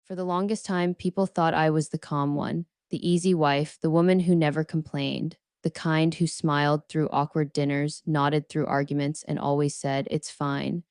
For the longest time, people thought I was the calm one, the easy wife, the woman who never complained, the kind who smiled through awkward dinners, nodded through arguments, and always said, "It's fine."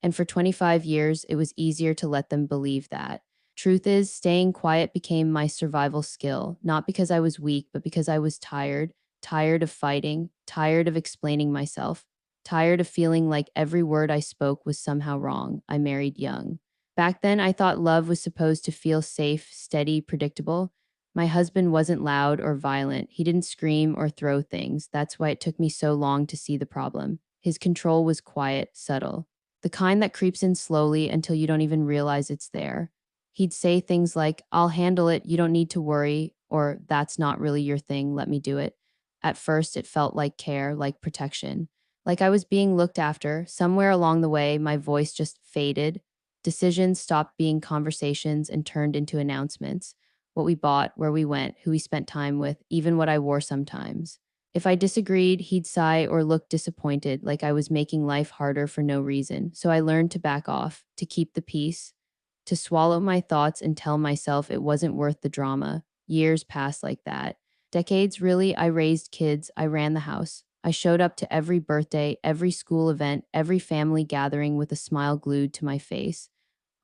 And for 25 years, it was easier to let them believe that. Truth is, staying quiet became my survival skill, not because I was weak, but because I was tired, tired of fighting, tired of explaining myself, tired of feeling like every word I spoke was somehow wrong. I married young. Back then, I thought love was supposed to feel safe, steady, predictable. My husband wasn't loud or violent. He didn't scream or throw things. That's why it took me so long to see the problem. His control was quiet, subtle, the kind that creeps in slowly until you don't even realize it's there. He'd say things like, "I'll handle it, you don't need to worry," or "That's not really your thing, let me do it." At first, it felt like care, like protection, like I was being looked after. Somewhere along the way, my voice just faded. Decisions stopped being conversations and turned into announcements. What we bought, where we went, who we spent time with, even what I wore sometimes. If I disagreed, he'd sigh or look disappointed, like I was making life harder for no reason. So I learned to back off, to keep the peace, to swallow my thoughts and tell myself it wasn't worth the drama. Years passed like that. Decades, really. I raised kids, I ran the house. I showed up to every birthday, every school event, every family gathering with a smile glued to my face.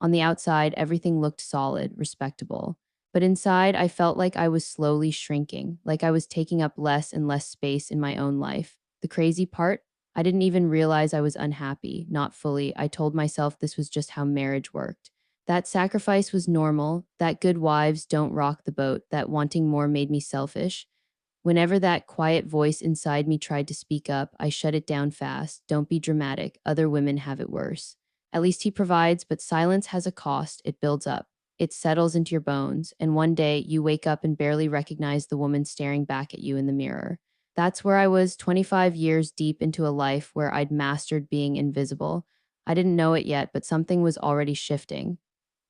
On the outside, everything looked solid, respectable. But inside, I felt like I was slowly shrinking, like I was taking up less and less space in my own life. The crazy part? I didn't even realize I was unhappy, not fully. I told myself this was just how marriage worked. That sacrifice was normal, that good wives don't rock the boat, that wanting more made me selfish. Whenever that quiet voice inside me tried to speak up, I shut it down fast. Don't be dramatic. Other women have it worse. At least he provides, but silence has a cost. It builds up. It settles into your bones, and one day you wake up and barely recognize the woman staring back at you in the mirror. That's where I was, 25 years deep into a life where I'd mastered being invisible. I didn't know it yet, but something was already shifting.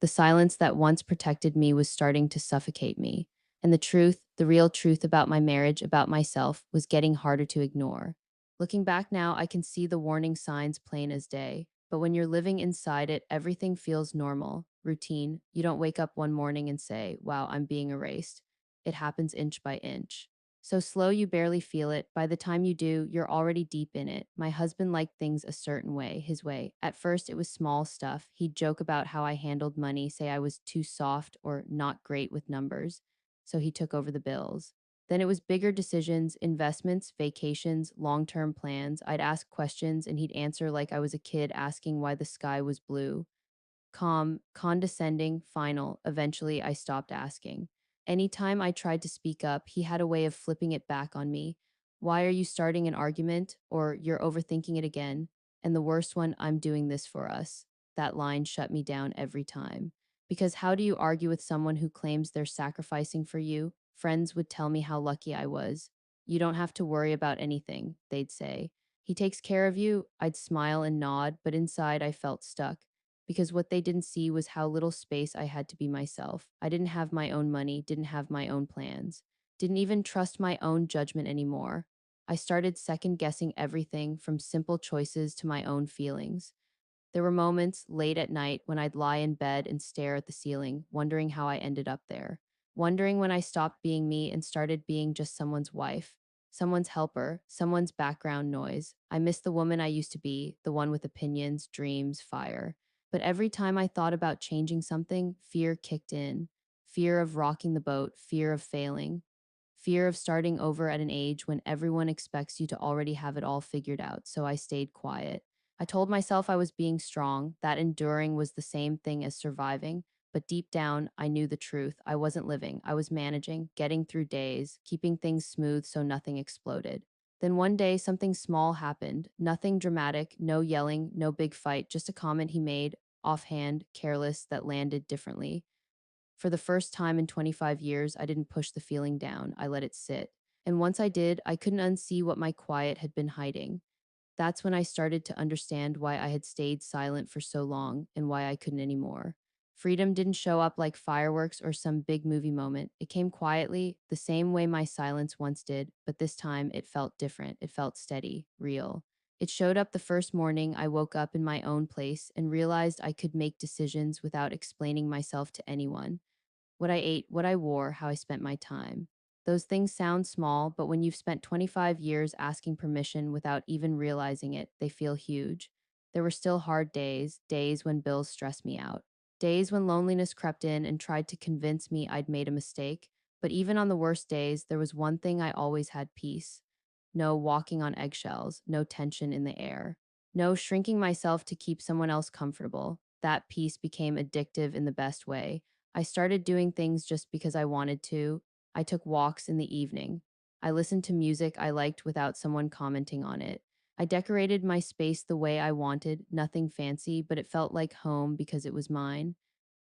The silence that once protected me was starting to suffocate me. And the truth, the real truth about my marriage, about myself, was getting harder to ignore. Looking back now, I can see the warning signs plain as day. But when you're living inside it, everything feels normal, routine. You don't wake up one morning and say, "Wow, I'm being erased." It happens inch by inch. So slow you barely feel it. By the time you do, you're already deep in it. My husband liked things a certain way, his way. At first, it was small stuff. He'd joke about how I handled money, say I was too soft or not great with numbers. So he took over the bills. Then it was bigger decisions, investments, vacations, long term plans. I'd ask questions and he'd answer like I was a kid asking why the sky was blue. Calm, condescending, final. Eventually, I stopped asking. Anytime I tried to speak up, he had a way of flipping it back on me. "Why are you starting an argument?" Or "You're overthinking it again." And the worst one, "I'm doing this for us." That line shut me down every time. Because how do you argue with someone who claims they're sacrificing for you? Friends would tell me how lucky I was. "You don't have to worry about anything," they'd say. "He takes care of you." I'd smile and nod, but inside I felt stuck because what they didn't see was how little space I had to be myself. I didn't have my own money, didn't have my own plans, didn't even trust my own judgment anymore. I started second guessing everything from simple choices to my own feelings. There were moments late at night when I'd lie in bed and stare at the ceiling, wondering how I ended up there. Wondering when I stopped being me and started being just someone's wife, someone's helper, someone's background noise. I missed the woman I used to be, the one with opinions, dreams, fire. But every time I thought about changing something, fear kicked in. Fear of rocking the boat, fear of failing, fear of starting over at an age when everyone expects you to already have it all figured out. So I stayed quiet. I told myself I was being strong, that enduring was the same thing as surviving, but deep down, I knew the truth. I wasn't living, I was managing, getting through days, keeping things smooth so nothing exploded. Then one day, something small happened. Nothing dramatic, no yelling, no big fight, just a comment he made, offhand, careless, that landed differently. For the first time in 25 years, I didn't push the feeling down, I let it sit. And once I did, I couldn't unsee what my quiet had been hiding. That's when I started to understand why I had stayed silent for so long and why I couldn't anymore. Freedom didn't show up like fireworks or some big movie moment. It came quietly, the same way my silence once did, but this time it felt different. It felt steady, real. It showed up the first morning I woke up in my own place and realized I could make decisions without explaining myself to anyone. What I ate, what I wore, how I spent my time. Those things sound small, but when you've spent 25 years asking permission without even realizing it, they feel huge. There were still hard days, days when bills stressed me out, days when loneliness crept in and tried to convince me I'd made a mistake. But even on the worst days, there was one thing I always had: peace. No walking on eggshells, no tension in the air, no shrinking myself to keep someone else comfortable. That peace became addictive in the best way. I started doing things just because I wanted to. I took walks in the evening. I listened to music I liked without someone commenting on it. I decorated my space the way I wanted, nothing fancy, but it felt like home because it was mine.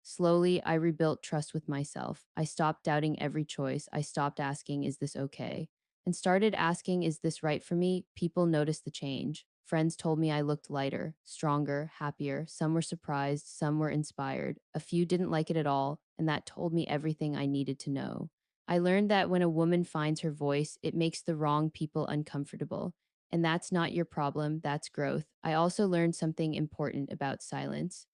Slowly, I rebuilt trust with myself. I stopped doubting every choice. I stopped asking, is this okay? And started asking, is this right for me? People noticed the change. Friends told me I looked lighter, stronger, happier. Some were surprised, some were inspired. A few didn't like it at all, and that told me everything I needed to know. I learned that when a woman finds her voice, it makes the wrong people uncomfortable. And that's not your problem, that's growth. I also learned something important about silence.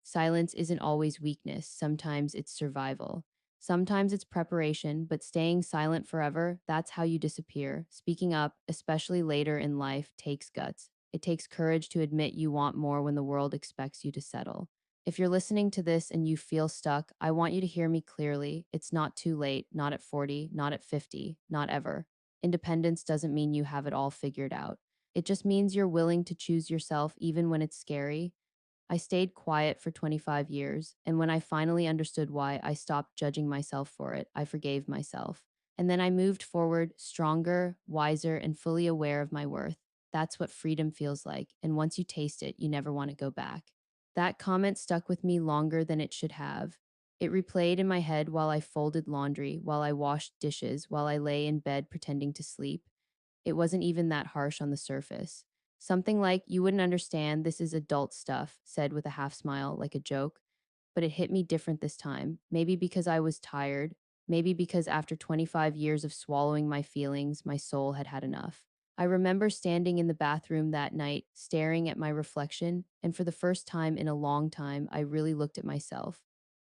Silence isn't always weakness, sometimes it's survival. Sometimes it's preparation, but staying silent forever, that's how you disappear. Speaking up, especially later in life, takes guts. It takes courage to admit you want more when the world expects you to settle. If you're listening to this and you feel stuck, I want you to hear me clearly. It's not too late, not at 40, not at 50, not ever. Independence doesn't mean you have it all figured out. It just means you're willing to choose yourself even when it's scary. I stayed quiet for 25 years, and when I finally understood why, I stopped judging myself for it. I forgave myself. And then I moved forward, stronger, wiser, and fully aware of my worth. That's what freedom feels like, and once you taste it, you never want to go back. That comment stuck with me longer than it should have. It replayed in my head while I folded laundry, while I washed dishes, while I lay in bed pretending to sleep. It wasn't even that harsh on the surface. Something like, you wouldn't understand, this is adult stuff, said with a half smile, like a joke. But it hit me different this time. Maybe because I was tired. Maybe because after 25 years of swallowing my feelings, my soul had had enough. I remember standing in the bathroom that night, staring at my reflection, and for the first time in a long time, I really looked at myself.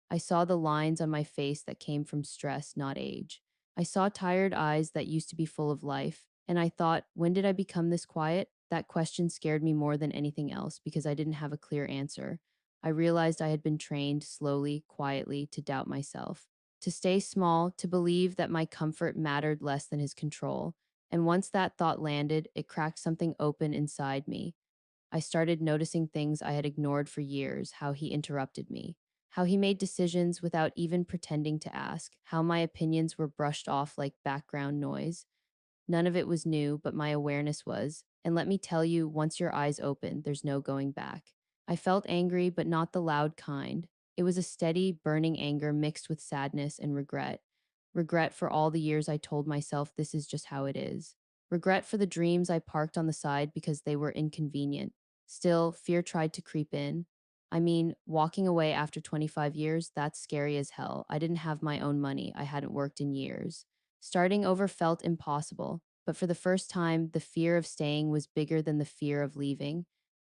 I saw the lines on my face that came from stress, not age. I saw tired eyes that used to be full of life. And I thought, when did I become this quiet? That question scared me more than anything else because I didn't have a clear answer. I realized I had been trained slowly, quietly, to doubt myself, to stay small, to believe that my comfort mattered less than his control. And once that thought landed, it cracked something open inside me. I started noticing things I had ignored for years: how he interrupted me, how he made decisions without even pretending to ask, how my opinions were brushed off like background noise. None of it was new, but my awareness was. And let me tell you, once your eyes open, there's no going back. I felt angry, but not the loud kind. It was a steady, burning anger mixed with sadness and regret. Regret for all the years I told myself this is just how it is. Regret for the dreams I parked on the side because they were inconvenient. Still, fear tried to creep in. I mean, walking away after 25 years, that's scary as hell. I didn't have my own money. I hadn't worked in years. Starting over felt impossible, but for the first time, the fear of staying was bigger than the fear of leaving.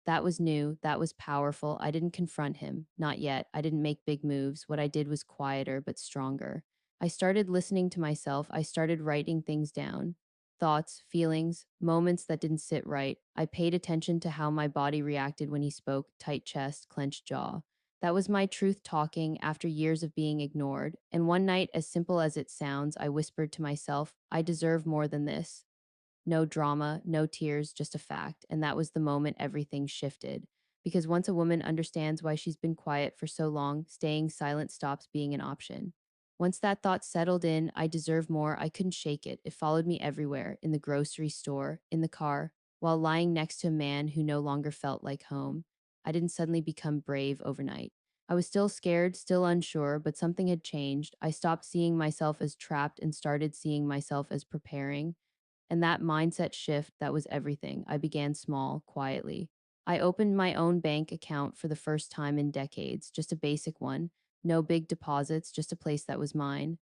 That was new, that was powerful. I didn't confront him. Not yet. I didn't make big moves. What I did was quieter but stronger. I started listening to myself. I started writing things down: thoughts, feelings, moments that didn't sit right. I paid attention to how my body reacted when he spoke: tight chest, clenched jaw. That was my truth talking after years of being ignored. And one night, as simple as it sounds, I whispered to myself, I deserve more than this. No drama, no tears, just a fact. And that was the moment everything shifted. Because once a woman understands why she's been quiet for so long, staying silent stops being an option. Once that thought settled in, I deserve more, I couldn't shake it. It followed me everywhere: in the grocery store, in the car, while lying next to a man who no longer felt like home. I didn't suddenly become brave overnight. I was still scared, still unsure, but something had changed. I stopped seeing myself as trapped and started seeing myself as preparing. And that mindset shift, that was everything. I began small, quietly. I opened my own bank account for the first time in decades, just a basic one. No big deposits, just a place that was mine.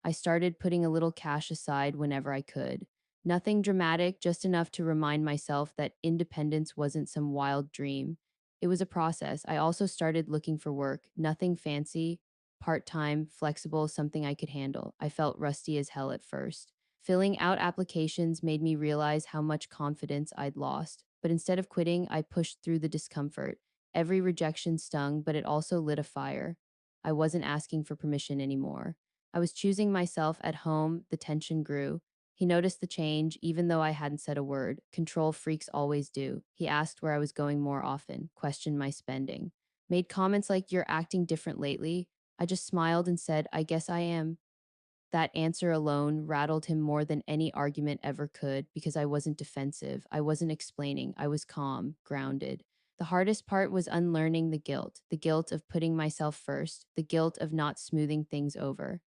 I started putting a little cash aside whenever I could. Nothing dramatic, just enough to remind myself that independence wasn't some wild dream. It was a process. I also started looking for work, nothing fancy, part time, flexible, something I could handle. I felt rusty as hell at first. Filling out applications made me realize how much confidence I'd lost. But instead of quitting, I pushed through the discomfort. Every rejection stung, but it also lit a fire. I wasn't asking for permission anymore. I was choosing myself at home. The tension grew. He noticed the change, even though I hadn't said a word. Control freaks always do. He asked where I was going more often, questioned my spending, made comments like, "You're acting different lately." I just smiled and said, "I guess I am." That answer alone rattled him more than any argument ever could because I wasn't defensive. I wasn't explaining. I was calm, grounded. The hardest part was unlearning the guilt of putting myself first, the guilt of not smoothing things over.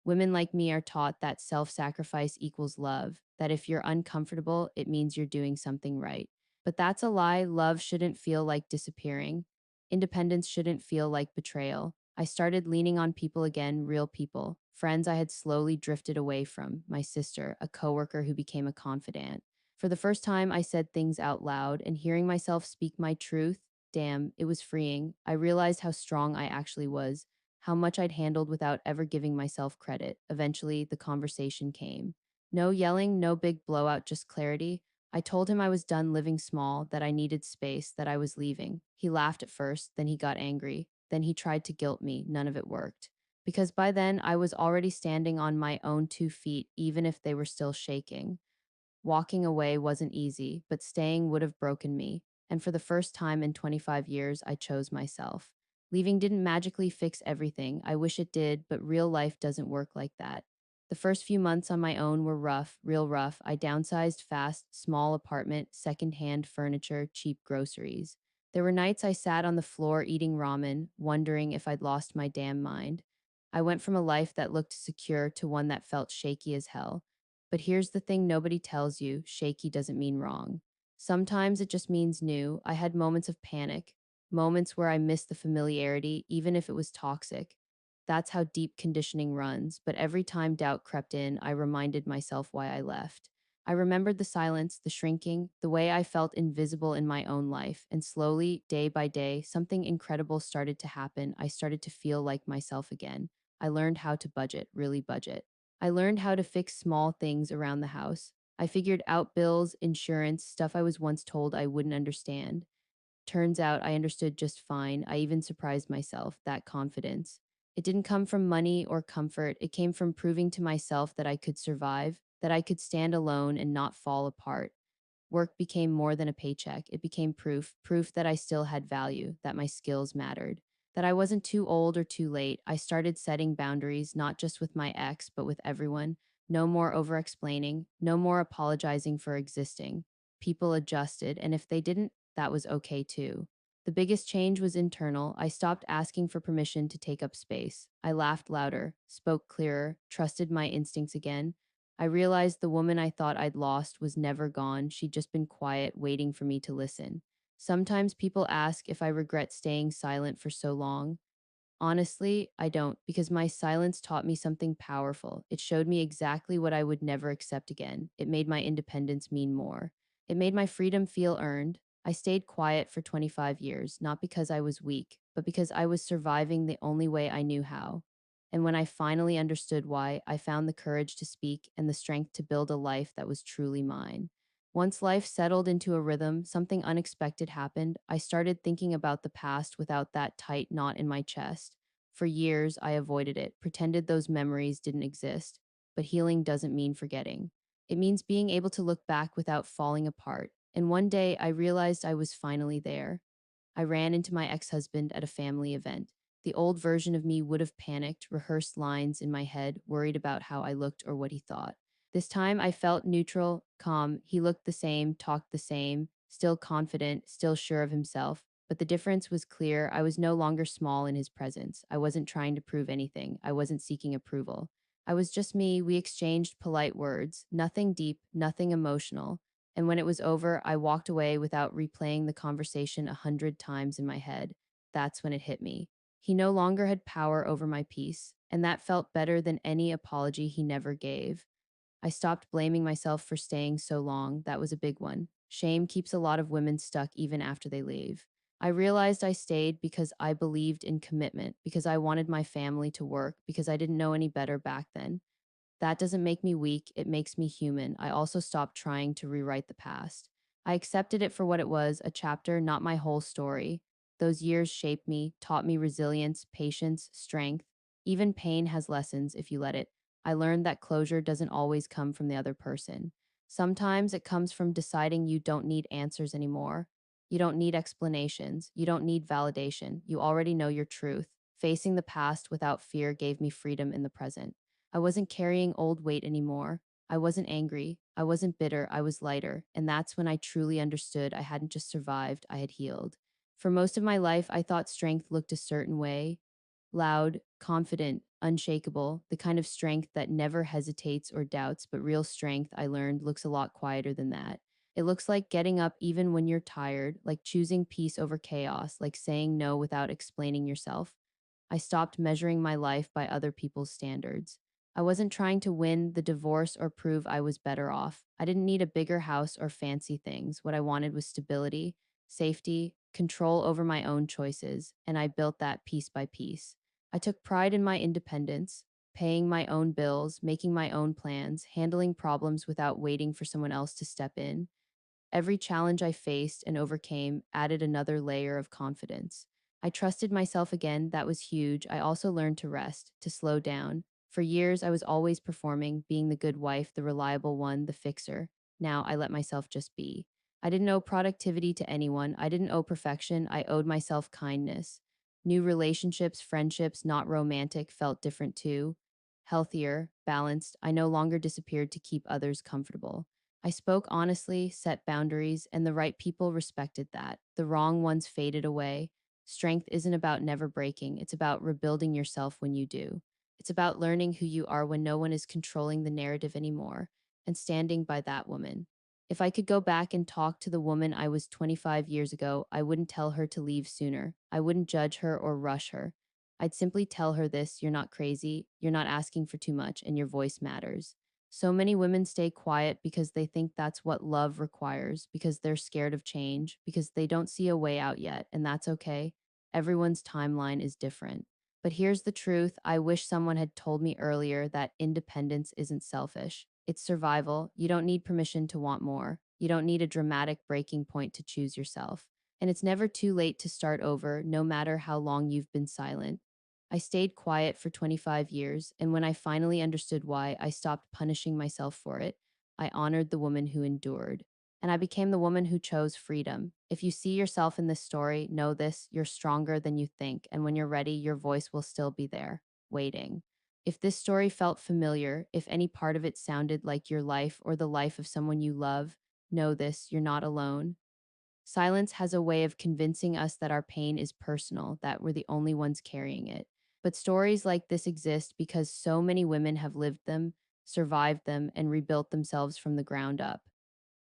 Women like me are taught that self sacrifice equals love, that if you're uncomfortable, it means you're doing something right. But that's a lie. Love shouldn't feel like disappearing. Independence shouldn't feel like betrayal. I started leaning on people again, real people, friends I had slowly drifted away from, my sister, a coworker who became a confidant. For the first time, I said things out loud, and hearing myself speak my truth, damn, it was freeing. I realized how strong I actually was, how much I'd handled without ever giving myself credit. Eventually, the conversation came. No yelling, no big blowout, just clarity. I told him I was done living small, that I needed space, that I was leaving. He laughed at first, then he got angry. Then he tried to guilt me. None of it worked. Because by then, I was already standing on my own 2 feet, even if they were still shaking. Walking away wasn't easy, but staying would have broken me. And for the first time in 25 years, I chose myself. Leaving didn't magically fix everything. I wish it did, but real life doesn't work like that. The first few months on my own were rough, real rough. I downsized fast, small apartment, secondhand furniture, cheap groceries. There were nights I sat on the floor eating ramen, wondering if I'd lost my damn mind. I went from a life that looked secure to one that felt shaky as hell. But here's the thing nobody tells you: shaky doesn't mean wrong. Sometimes it just means new. I had moments of panic, moments where I missed the familiarity, even if it was toxic. That's how deep conditioning runs. But every time doubt crept in, I reminded myself why I left. I remembered the silence, the shrinking, the way I felt invisible in my own life. And slowly, day by day, something incredible started to happen. I started to feel like myself again. I learned how to budget, really budget. I learned how to fix small things around the house. I figured out bills, insurance, stuff I was once told I wouldn't understand. Turns out I understood just fine. I even surprised myself, that confidence. It didn't come from money or comfort. It came from proving to myself that I could survive, that I could stand alone and not fall apart. Work became more than a paycheck. It became proof that I still had value, that my skills mattered, that I wasn't too old or too late. I started setting boundaries, not just with my ex, but with everyone. No more over explaining, no more apologizing for existing. People adjusted, and if they didn't, that was okay too. The biggest change was internal. I stopped asking for permission to take up space. I laughed louder, spoke clearer, trusted my instincts again. I realized the woman I thought I'd lost was never gone. She'd just been quiet, waiting for me to listen. Sometimes people ask if I regret staying silent for so long. Honestly, I don't, because my silence taught me something powerful. It showed me exactly what I would never accept again. It made my independence mean more. It made my freedom feel earned. I stayed quiet for 25 years, not because I was weak, but because I was surviving the only way I knew how. And when I finally understood why, I found the courage to speak and the strength to build a life that was truly mine. Once life settled into a rhythm, something unexpected happened. I started thinking about the past without that tight knot in my chest. For years, I avoided it, pretended those memories didn't exist. But healing doesn't mean forgetting. It means being able to look back without falling apart. And one day, I realized I was finally there. I ran into my ex husband at a family event. The old version of me would have panicked, rehearsed lines in my head, worried about how I looked or what he thought. This time I felt neutral, calm. He looked the same, talked the same, still confident, still sure of himself. But the difference was clear. I was no longer small in his presence. I wasn't trying to prove anything. I wasn't seeking approval. I was just me. We exchanged polite words, nothing deep, nothing emotional. And when it was over, I walked away without replaying the conversation 100 times in my head. That's when it hit me. He no longer had power over my peace, and that felt better than any apology he never gave. I stopped blaming myself for staying so long. That was a big one. Shame keeps a lot of women stuck even after they leave. I realized I stayed because I believed in commitment, because I wanted my family to work, because I didn't know any better back then. That doesn't make me weak, it makes me human. I also stopped trying to rewrite the past. I accepted it for what it was, a chapter, not my whole story. Those years shaped me, taught me resilience, patience, strength. Even pain has lessons if you let it. I learned that closure doesn't always come from the other person. Sometimes it comes from deciding you don't need answers anymore. You don't need explanations. You don't need validation. You already know your truth. Facing the past without fear gave me freedom in the present. I wasn't carrying old weight anymore. I wasn't angry. I wasn't bitter. I was lighter. And that's when I truly understood I hadn't just survived, I had healed. For most of my life, I thought strength looked a certain way: loud, confident, unshakable, the kind of strength that never hesitates or doubts. But real strength, I learned, looks a lot quieter than that. It looks like getting up even when you're tired, like choosing peace over chaos, like saying no without explaining yourself. I stopped measuring my life by other people's standards. I wasn't trying to win the divorce or prove I was better off. I didn't need a bigger house or fancy things. What I wanted was stability, safety, control over my own choices, and I built that piece by piece. I took pride in my independence, paying my own bills, making my own plans, handling problems without waiting for someone else to step in. Every challenge I faced and overcame added another layer of confidence. I trusted myself again. That was huge. I also learned to rest, to slow down. For years, I was always performing, being the good wife, the reliable one, the fixer. Now I let myself just be. I didn't owe productivity to anyone. I didn't owe perfection. I owed myself kindness. New relationships, friendships, not romantic, felt different too. Healthier, balanced. I no longer disappeared to keep others comfortable. I spoke honestly, set boundaries, and the right people respected that. The wrong ones faded away. Strength isn't about never breaking, it's about rebuilding yourself when you do. It's about learning who you are when no one is controlling the narrative anymore, and standing by that woman. If I could go back and talk to the woman I was 25 years ago, I wouldn't tell her to leave sooner. I wouldn't judge her or rush her. I'd simply tell her this: you're not crazy, you're not asking for too much, and your voice matters. So many women stay quiet because they think that's what love requires, because they're scared of change, because they don't see a way out yet, and that's okay. Everyone's timeline is different. But here's the truth: I wish someone had told me earlier that independence isn't selfish. It's survival. You don't need permission to want more. You don't need a dramatic breaking point to choose yourself. And it's never too late to start over, no matter how long you've been silent. I stayed quiet for 25 years, and when I finally understood why, I stopped punishing myself for it. I honored the woman who endured. And I became the woman who chose freedom. If you see yourself in this story, know this: you're stronger than you think, and when you're ready, your voice will still be there, waiting. If this story felt familiar, if any part of it sounded like your life or the life of someone you love, know this: you're not alone. Silence has a way of convincing us that our pain is personal, that we're the only ones carrying it. But stories like this exist because so many women have lived them, survived them, and rebuilt themselves from the ground up.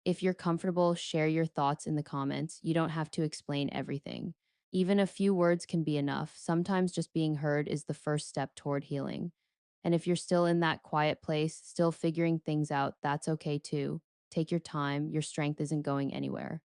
If you're comfortable, share your thoughts in the comments. You don't have to explain everything. Even a few words can be enough. Sometimes just being heard is the first step toward healing. And if you're still in that quiet place, still figuring things out, that's okay too. Take your time. Your strength isn't going anywhere.